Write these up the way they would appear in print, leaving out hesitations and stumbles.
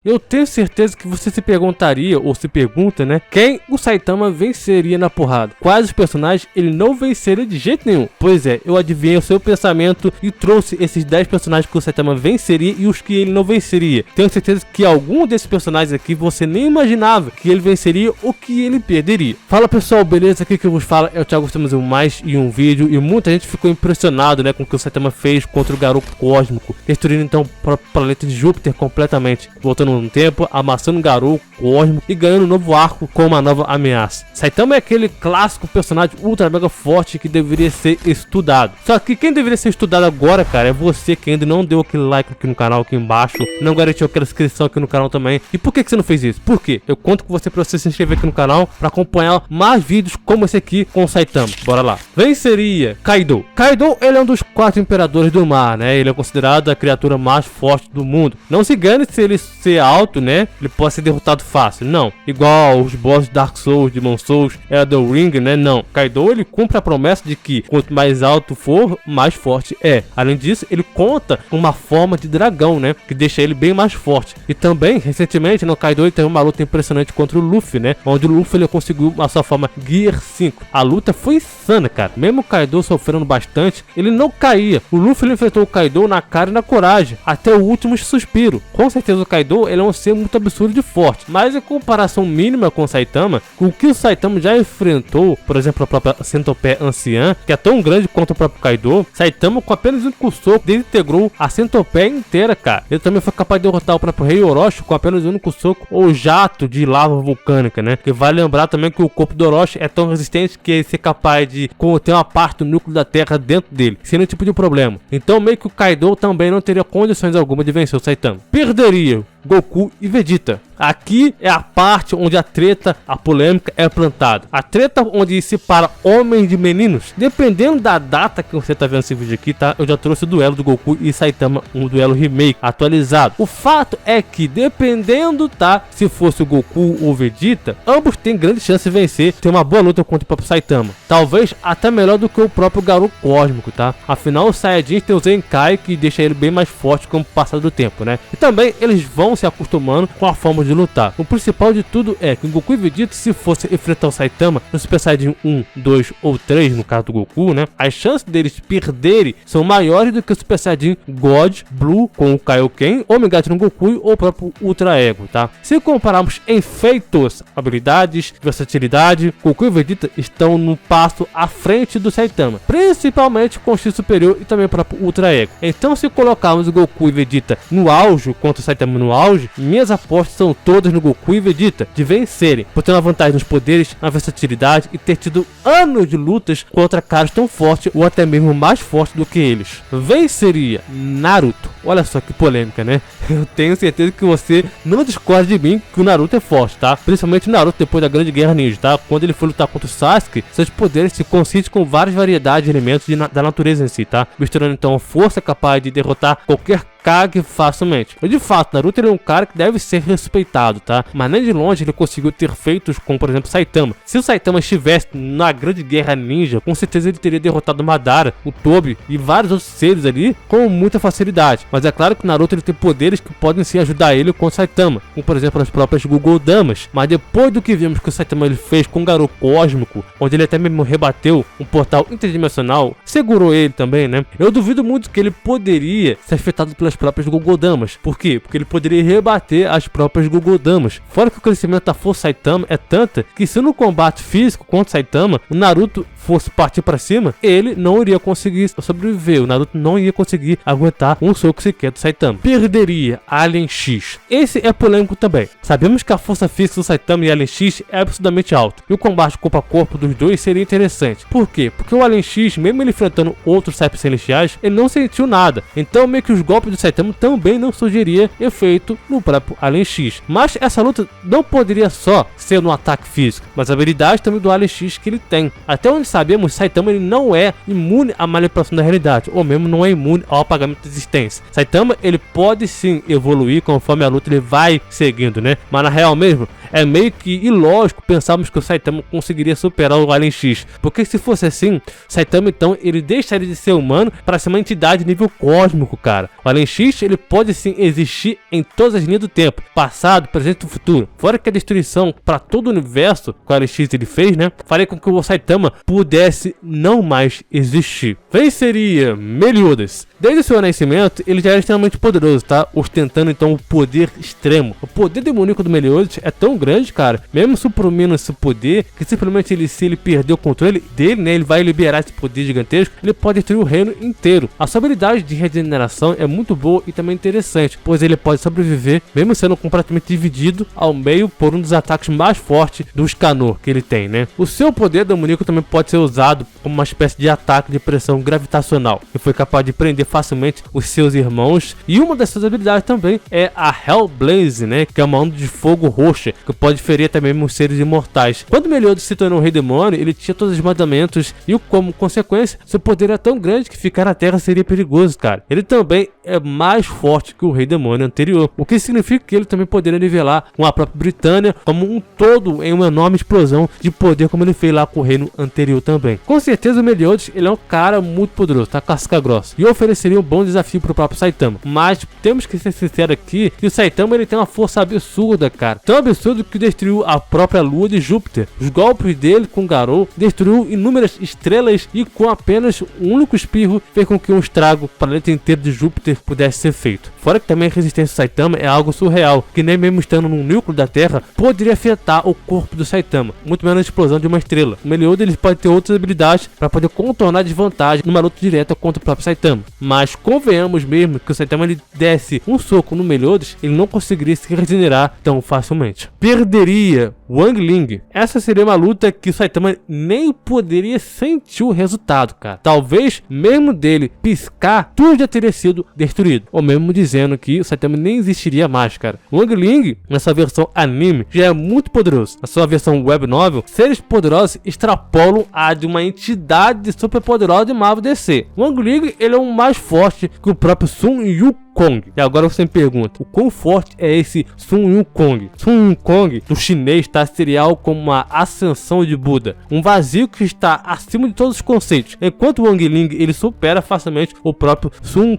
Eu tenho certeza que você se perguntaria, ou se pergunta, né? Quem o Saitama venceria na porrada? Quais os personagens ele não venceria de jeito nenhum? Pois é, eu adivinhei o seu pensamento e trouxe esses 10 personagens que o Saitama venceria e os que ele não venceria. Tenho certeza que algum desses personagens aqui você nem imaginava que ele venceria ou que ele perderia. Fala pessoal, beleza? Aqui que eu vos falo é o Thiago, estamos em mais em um vídeo e muita gente ficou impressionado, né, com o que o Saitama fez contra o Garou Cósmico, destruindo então o planeta de Júpiter completamente, voltando no tempo, amassando o Garou Cósmico e ganhando um novo arco com uma nova ameaça. Saitama é aquele clássico personagem ultra mega forte que deveria ser estudado. Só que quem deveria ser estudado agora, cara, é você que ainda não deu aquele like aqui no canal, aqui embaixo, não garantiu aquela inscrição aqui no canal também. E por que você não fez isso? Por quê? Eu conto com você pra você se inscrever aqui no canal para acompanhar mais vídeos como esse aqui com o Saitama. Bora lá. Venceria Kaido. Kaido, ele é um dos 4 imperadores do mar, né? Ele é considerado a criatura mais forte do mundo. Não se engane se ele ser alto, né? Ele pode ser derrotado fácil. Não. Igual os bosses Dark Souls, Demon Souls, Elden Ring, né? Não. Kaido, ele cumpre a promessa de que quanto mais alto for, mais forte é. Além disso, ele conta com uma forma de dragão, né? Que deixa ele bem mais forte. E também, recentemente, no Kaido, ele teve uma luta impressionante contra o Luffy, né? Onde o Luffy ele conseguiu a sua forma Gear 5. A luta foi insana, cara. Mesmo o Kaido sofrendo bastante, ele não caía. O Luffy ele enfrentou o Kaido na cara e na coragem, até o último suspiro. Com certeza o Kaido ele é um ser muito absurdo de forte, mas em comparação mínima com o Saitama, com o que o Saitama já enfrentou, por exemplo, a própria Centopeia Anciã, que é tão grande quanto o próprio Kaido, Saitama com apenas um único soco desintegrou a Centopeia inteira, cara. Ele também foi capaz de derrotar o próprio Rei Orochi com apenas um único soco ou jato de lava vulcânica, né? Que vale lembrar também que o corpo do Orochi é tão resistente que ele ser capaz de conter uma parte do núcleo da Terra dentro dele, sem nenhum tipo de problema. Então meio que o Kaido também não teria condições alguma de vencer o Saitama. Perderia Goku e Vegeta. Aqui é a parte onde a treta, a polêmica é plantada. A treta onde se separa homens de meninos. Dependendo da data que você tá vendo esse vídeo aqui, tá? Eu já trouxe o duelo do Goku e Saitama, um duelo remake, atualizado. O fato é que dependendo, tá? Se fosse o Goku ou o Vegeta, ambos têm grande chance de vencer. Tem uma boa luta contra o próprio Saitama. Talvez até melhor do que o próprio Garou Cósmico, tá? Afinal, o Saiyajin tem o Zenkai que deixa ele bem mais forte com o passar do tempo, né? E também eles vão se acostumando com a forma de lutar. O principal de tudo é que o Goku e Vegeta, se fosse enfrentar o Saitama no Super Saiyajin 1, 2 ou 3, no caso do Goku, né? As chances deles perderem são maiores do que o Super Saiyajin God, Blue com o Kaioken, Omega no Goku ou o próprio Ultra Ego, tá? Se compararmos em feitos, habilidades, versatilidade, Goku e Vegeta estão no passo à frente do Saitama, principalmente com o X superior e também o próprio Ultra Ego. Então, se colocarmos o Goku e Vegeta no auge contra o Saitama no auge, minhas apostas são todas no Goku e Vegeta de vencerem, por ter uma vantagem nos poderes, na versatilidade e ter tido anos de lutas contra caras tão fortes ou até mesmo mais fortes do que eles. Venceria Naruto. Olha só que polêmica, né? Eu tenho certeza que você não discorda de mim que o Naruto é forte, tá? Principalmente o Naruto depois da Grande Guerra Ninja, tá? Quando ele foi lutar contra o Sasuke, seus poderes se consistem com várias variedades de elementos da natureza em si, tá? Misturando então a força capaz de derrotar qualquer Kage facilmente. E de fato, Naruto ele é um cara que deve ser respeitado, tá? Mas nem de longe ele conseguiu ter feitos como, por exemplo, Saitama. Se o Saitama estivesse na Grande Guerra Ninja, com certeza ele teria derrotado o Madara, o Tobi e vários outros seres ali com muita facilidade. Mas é claro que o Naruto ele tem poderes que podem sim ajudar ele com o Saitama, como por exemplo as próprias Google Damas. Mas depois do que vimos que o Saitama ele fez com o Garou Cósmico, onde ele até mesmo rebateu um portal interdimensional, segurou ele também, né? Eu duvido muito que ele poderia ser afetado pelas próprias Google Damas. Por quê? Porque ele poderia rebater as próprias Google Damas. Fora que o crescimento da força Saitama é tanta que se no combate físico contra Saitama o Naruto fosse partir para cima, ele não iria conseguir sobreviver. O Naruto não ia conseguir aguentar um soco sequer do Saitama. Perderia Alien X. Esse é polêmico também. Sabemos que a força física do Saitama e Alien X é absurdamente alta. E o combate corpo a corpo dos dois seria interessante. Por quê? Porque o Alien X, mesmo ele enfrentando outros Saiyajins celestiais, ele não sentiu nada. Então meio que os golpes do Saitama também não surgiria efeito no próprio Alien X. Mas essa luta não poderia só ser no ataque físico, mas a habilidade também do Alien X que ele tem. Até onde sabemos, Saitama ele não é imune à manipulação da realidade, ou mesmo não é imune ao apagamento da existência. Saitama ele pode sim evoluir conforme a luta ele vai seguindo, né? Mas na real mesmo, é meio que ilógico pensarmos que o Saitama conseguiria superar o Alien X, porque se fosse assim, Saitama então ele deixaria de ser humano para ser uma entidade nível cósmico, cara. O Alien X ele pode sim existir em todas as linhas do tempo, passado, presente e futuro. Fora que a destruição para todo o universo que o LX ele fez, né, faria com que o Saitama pudesse não mais existir. Venceria Meliodas. Desde seu nascimento, ele já era extremamente poderoso, tá? Ostentando então o poder extremo. O poder demoníaco do Meliodas é tão grande, cara, mesmo suprimindo esse poder, que simplesmente se ele perder o controle dele, né, ele vai liberar esse poder gigantesco, ele pode destruir o reino inteiro. A sua habilidade de regeneração é muito boa e também interessante, pois ele pode sobreviver, mesmo sendo completamente dividido ao meio por um dos ataques mais fortes do Escanor que ele tem, né? O seu poder demoníaco também pode ser usado como uma espécie de ataque de pressão gravitacional, que foi capaz de prender facilmente os seus irmãos. E uma dessas habilidades também é a Hellblaze, né, que é uma onda de fogo roxa, que pode ferir até mesmo os seres imortais. Quando Meliodas se tornou rei demônio, ele tinha todos os mandamentos e como consequência, seu poder é tão grande que ficar na Terra seria perigoso, cara. Ele também é mais forte que o rei demônio anterior, o que significa que ele também poderia nivelar com a própria Britânia como um todo em uma enorme explosão de poder, como ele fez lá com o reino anterior também. Com certeza o Meliodas, ele é um cara muito poderoso, tá? Casca grossa, e ofereceria um bom desafio pro próprio Saitama, mas temos que ser sinceros aqui que o Saitama ele tem uma força absurda, cara, tão absurdo que destruiu a própria lua de Júpiter. Os golpes dele com Garou destruiu inúmeras estrelas e com apenas um único espirro fez com que um estrago para o planeta inteiro de Júpiter pudesse ser feito. Fora que também a resistência do Saitama é algo surreal, que nem mesmo estando no núcleo da Terra poderia afetar o corpo do Saitama, muito menos a explosão de uma estrela. O Meliodas ele pode ter outras habilidades para poder contornar a desvantagem numa luta direta contra o próprio Saitama, mas convenhamos mesmo que o Saitama ele desse um soco no Meliodas, ele não conseguiria se regenerar tão facilmente. Perderia Wang Ling. Essa seria uma luta que o Saitama nem poderia sentir o resultado, cara. Talvez mesmo dele piscar, tudo já teria sido destruído, ou mesmo dizendo que o Saitama nem existiria mais, cara. Wang Ling, nessa versão anime, já é muito poderoso. Na sua versão web novel, seres poderosos extrapolam a de uma entidade super poderosa de Marvel DC. Wang Ling, ele é o mais forte que o próprio Sun Yukong. E agora você me pergunta, o quão forte é esse Sun Yukong? Sun Yukong, do chinês, tá? Seria algo como uma ascensão de Buda, um vazio que está acima de todos os conceitos, enquanto o Wang Ling, ele supera facilmente o próprio Sun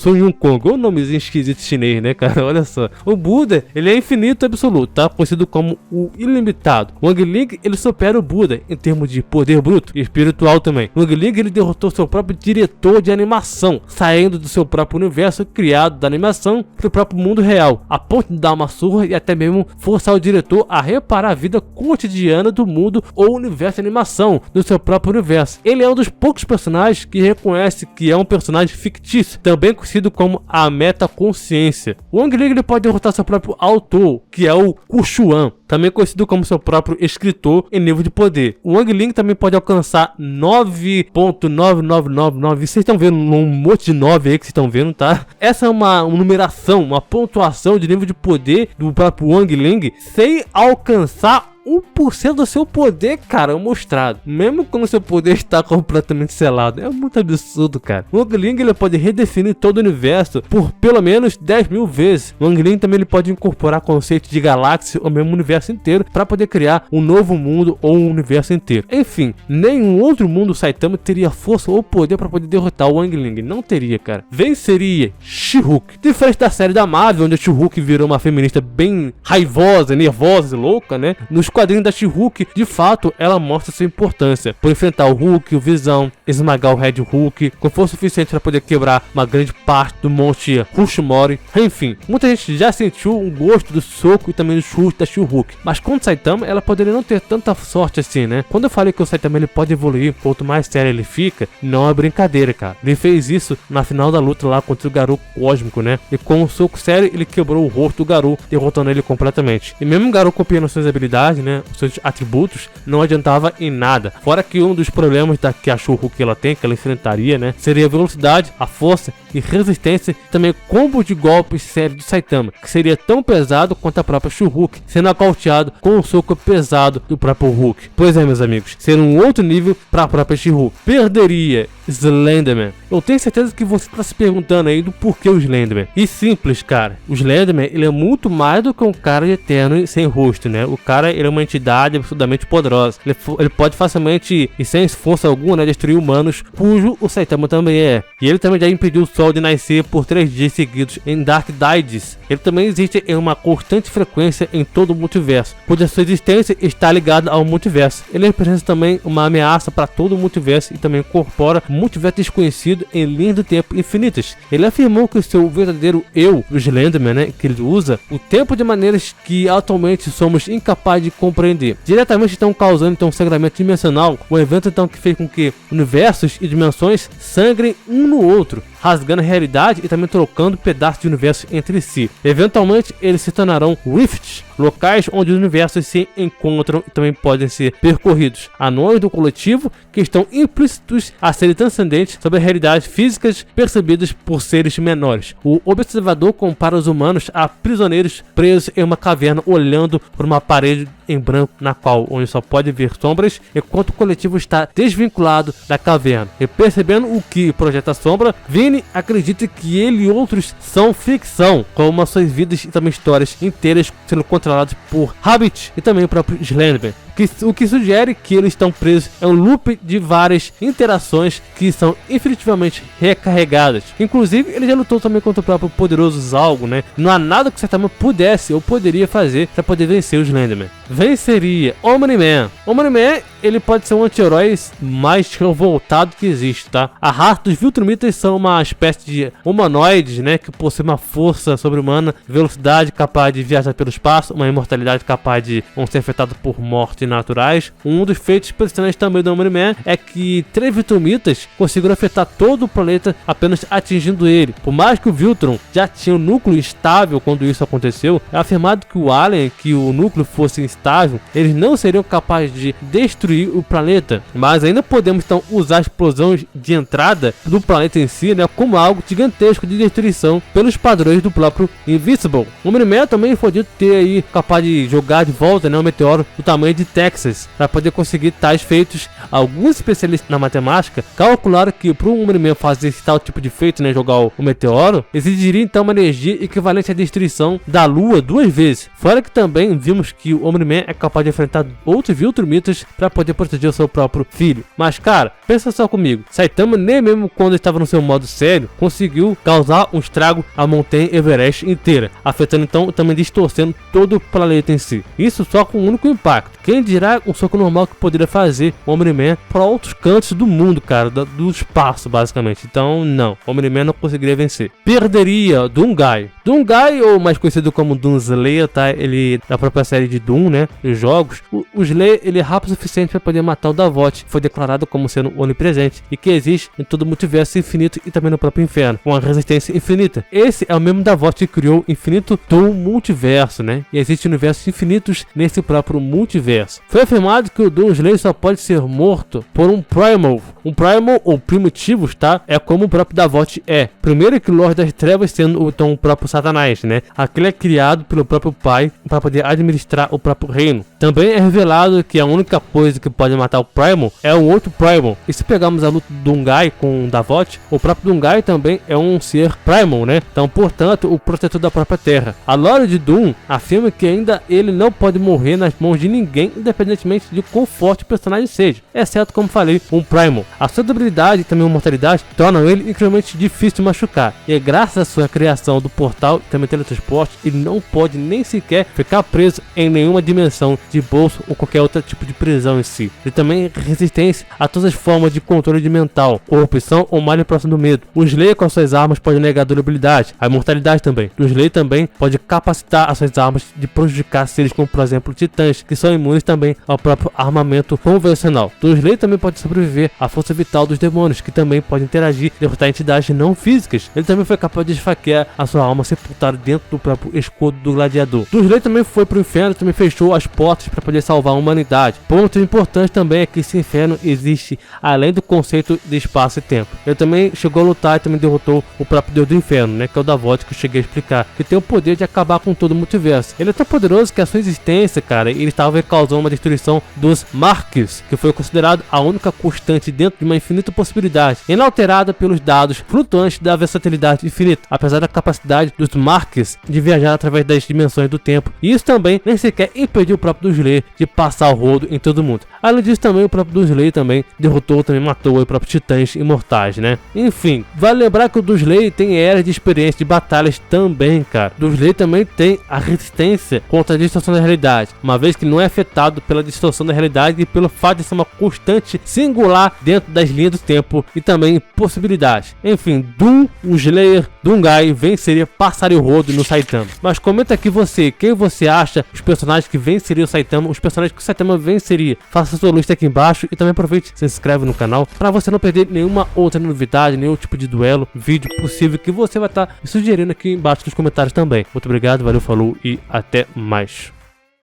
Yukong, o nomezinho esquisito chinês, né, cara? Olha só, o Buda, ele é infinito absoluto, tá? Conhecido como o ilimitado. O Wang Ling, ele supera o Buda em termos de poder bruto e espiritual também. O Wang Ling, ele derrotou seu próprio diretor de animação, saindo do seu próprio universo criado da animação para o próprio mundo real, a ponto de dar uma surra e até mesmo forçar o diretor a reparar a vida cotidiana do mundo ou universo de animação do seu próprio universo. Ele é um dos poucos personagens que reconhece que é um personagem fictício, também conhecido como a metaconsciência. O Wang Ling ele pode derrotar seu próprio autor, que é o Kuchuan, também conhecido como seu próprio escritor em nível de poder. O Wang Ling também pode alcançar 9.9999. Vocês estão vendo um monte de 9 aí que vocês estão vendo, tá? Essa é uma numeração, uma pontuação de nível de poder do próprio Wang Ling sem alcançar 1% do seu poder, cara, mostrado. Mesmo quando seu poder está completamente selado. É muito absurdo, cara. O Wang Ling ele pode redefinir todo o universo por pelo menos 10.000 vezes. O Wang Ling também ele pode incorporar conceitos de galáxia ou mesmo universo inteiro para poder criar um novo mundo ou um universo inteiro. Enfim, nenhum outro mundo Saitama teria força ou poder para poder derrotar o Wang Ling. Não teria, cara. Venceria She-Hulk. Diferente da série da Marvel, onde a She-Hulk virou uma feminista bem raivosa, nervosa e louca, né? Nos quadrinhos da She-Hulk, de fato, ela mostra sua importância por enfrentar o Hulk, o Visão, esmagar o Red Hulk, com força suficiente para poder quebrar uma grande parte do monte Rushmore. Enfim, muita gente já sentiu um gosto do soco e também do chute da She-Hulk, mas com o Saitama, ela poderia não ter tanta sorte assim, né? Quando eu falei que o Saitama ele pode evoluir, quanto mais sério ele fica, não é brincadeira, cara. Ele fez isso na final da luta lá contra o Garou Cósmico, né? E com um soco sério, ele quebrou o rosto do Garou, derrotando ele completamente. E mesmo o Garou copiando suas habilidades, né, os seus atributos, não adiantava em nada. Fora que um dos problemas que a She-Hulk ela tem, que ela enfrentaria, né, seria a velocidade, a força e resistência, também combo de golpes sérios de Saitama, que seria tão pesado quanto a própria She-Hulk, sendo nocauteado com um soco pesado do próprio Hulk. Pois é, meus amigos, seria um outro nível para a própria She-Hulk. Perderia Slenderman. Eu tenho certeza que você tá se perguntando aí do porquê o Slenderman. E simples, cara. O Slenderman, ele é muito mais do que um cara eterno e sem rosto, né? O cara, ele é uma entidade absurdamente poderosa. Ele pode facilmente, e sem esforço algum, né, destruir humanos, cujo o Saitama também é. E ele também já impediu o sol de nascer por 3 dias seguidos em Dark Dides. Ele também existe em uma constante frequência em todo o multiverso, cuja sua existência está ligada ao multiverso. Ele representa também uma ameaça para todo o multiverso e também incorpora um multiverso desconhecido em linhas do tempo infinitas. Ele afirmou que o seu verdadeiro eu, o Slenderman, né, que ele usa o tempo de maneiras que atualmente somos incapazes de compreender. Diretamente estão causando então um sangramento dimensional, um evento então que fez com que universos e dimensões sangrem um no outro, rasgando a realidade e também trocando pedaços de universos entre si. Eventualmente eles se tornarão rifts, locais onde os universos se encontram e também podem ser percorridos. Anões do coletivo que estão implícitos a serem transcendentes sobre realidades físicas percebidas por seres menores. O observador compara os humanos a prisioneiros presos em uma caverna olhando por uma parede em branco na qual onde só pode ver sombras, enquanto o coletivo está desvinculado da caverna. E percebendo o que projeta a sombra, Vini acredita que ele e outros são ficção, como as suas vidas e também histórias inteiras sendo controladas por Rabbit e também o próprio Slenderman. O que sugere que eles estão presos é um loop de várias interações que são infinitivamente recarregadas. Inclusive, ele já lutou também contra o próprio poderoso Zalgo, né? Não há nada que o Saitama pudesse ou poderia fazer para poder vencer o Slenderman. Venceria Omni-Man. Omni-Man, ele pode ser um anti-herói mais revoltado que existe, tá? A raça dos Viltrumitas são uma espécie de humanoides, né? Que possui uma força sobre-humana, velocidade capaz de viajar pelo espaço, uma imortalidade capaz de não ser afetado por morte naturais. Um dos feitos impressionantes também do Omni-Man é que 3 Viltrumitas conseguiram afetar todo o planeta apenas atingindo ele. Por mais que o Viltrum já tinha um núcleo instável quando isso aconteceu, é afirmado que o Alien, que o núcleo fosse instável, eles não seriam capazes de destruir o planeta. Mas ainda podemos então usar a explosão de entrada do planeta em si, né, como algo gigantesco de destruição pelos padrões do próprio Invincible. O Omni-Man também foi dito ter aí capaz de jogar de volta, né, um meteoro do tamanho de Texas para poder conseguir tais feitos. Alguns especialistas na matemática calcularam que para um Omni-Man fazer esse tal tipo de feito, né, jogar o meteoro, exigiria então uma energia equivalente à destruição da Lua 2 vezes. Fora que também vimos que o Omni-Man é capaz de enfrentar outros Viltrumitas para poder proteger o seu próprio filho. Mas cara, pensa só comigo, Saitama nem mesmo quando estava no seu modo sério conseguiu causar um estrago à montanha Everest inteira, afetando então também distorcendo todo o planeta em si. Isso só com um único impacto. Quem dirá um soco normal que poderia fazer o Omni-Man para outros cantos do mundo, cara, do espaço basicamente. Então não, o Omni-Man não conseguiria vencer. Perderia Doomguy. Doomguy, ou mais conhecido como Doom Slayer, tá? Ele da própria série de Doom, né, dos jogos. O Slayer, ele é rápido o suficiente para poder matar o Davot, que foi declarado como sendo onipresente e que existe em todo o multiverso infinito e também no próprio inferno, com uma resistência infinita. Esse é o mesmo Davot que criou o infinito Doom multiverso, né? E existem universos infinitos nesse próprio multiverso. Foi afirmado que o Doom Slayer só pode ser morto por um Primal. Um Primal, ou primitivos, tá? É como o próprio Davot é. Primeiro que o Lorde das Trevas sendo então o próprio Satanás, né? Aquele é criado pelo próprio pai para poder administrar o próprio reino. Também é revelado que a única coisa que pode matar o Primal é um outro Primal. E se pegarmos a luta do Doomguy com o Davot, o próprio Doomguy também é um ser Primal, né? Então, portanto, o protetor da própria terra. A lore de Doom afirma que ainda ele não pode morrer nas mãos de ninguém, independentemente de quão forte o personagem seja, exceto, como falei, um Primal. A sua durabilidade e também a mortalidade tornam ele incrivelmente difícil de machucar. E é graças à sua criação do portal e também teletransporte, ele não pode nem sequer ficar preso em nenhuma dimensão de bolso ou qualquer outro tipo de prisão em si. Ele também tem resistência a todas as formas de controle de mental, corrupção ou manipulação do medo. O Slayer com as suas armas pode negar a durabilidade, a imortalidade também. O Slayer também pode capacitar as suas armas de prejudicar seres como, por exemplo, titãs, que são imunes também ao próprio armamento convencional. O Slayer também pode sobreviver à força vital dos demônios, que também pode interagir e derrotar entidades não físicas. Ele também foi capaz de esfaquear a sua alma sepultada dentro do próprio escudo do gladiador. O Slayer também foi pro inferno e também fechou as portas para poder salvar a humanidade. Ponto importante também é que esse inferno existe além do conceito de espaço e tempo. Ele também chegou a lutar e também derrotou o próprio deus do inferno, né, que é o Davot, que eu cheguei a explicar, que tem o poder de acabar com todo o multiverso. Ele é tão poderoso que a sua existência, cara, ele estava causou uma destruição dos Marks, que foi considerado a única constante dentro de uma infinita possibilidade, inalterada pelos dados flutuantes da versatilidade infinita, apesar da capacidade dos Marks de viajar através das dimensões do tempo. E isso também nem sequer impediu o próprio Dursley de passar o rodo em todo mundo. Além disso, também o próprio Dursley também derrotou, também matou os próprios titãs imortais, né? Enfim, vale lembrar que o Dursley tem eras de experiência de batalhas também, cara. Dursley também tem a resistência contra a distorção da realidade, uma vez que não é afetado pela distorção da realidade e pelo fato de ser uma constante singular dentro das linhas do tempo e também possibilidades. Enfim, Doom, o Slayer, Doomguy venceria, passaria o rodo no Saitama. Mas comenta aqui você, quem você acha os personagens que venceriam o Saitama, os personagens que o Saitama venceria. Faça sua lista aqui embaixo e também aproveite e se inscreve no canal para você não perder nenhuma outra novidade, nenhum tipo de duelo, vídeo possível que você vai estar me sugerindo aqui embaixo nos comentários também. Muito obrigado, valeu, falou e até mais.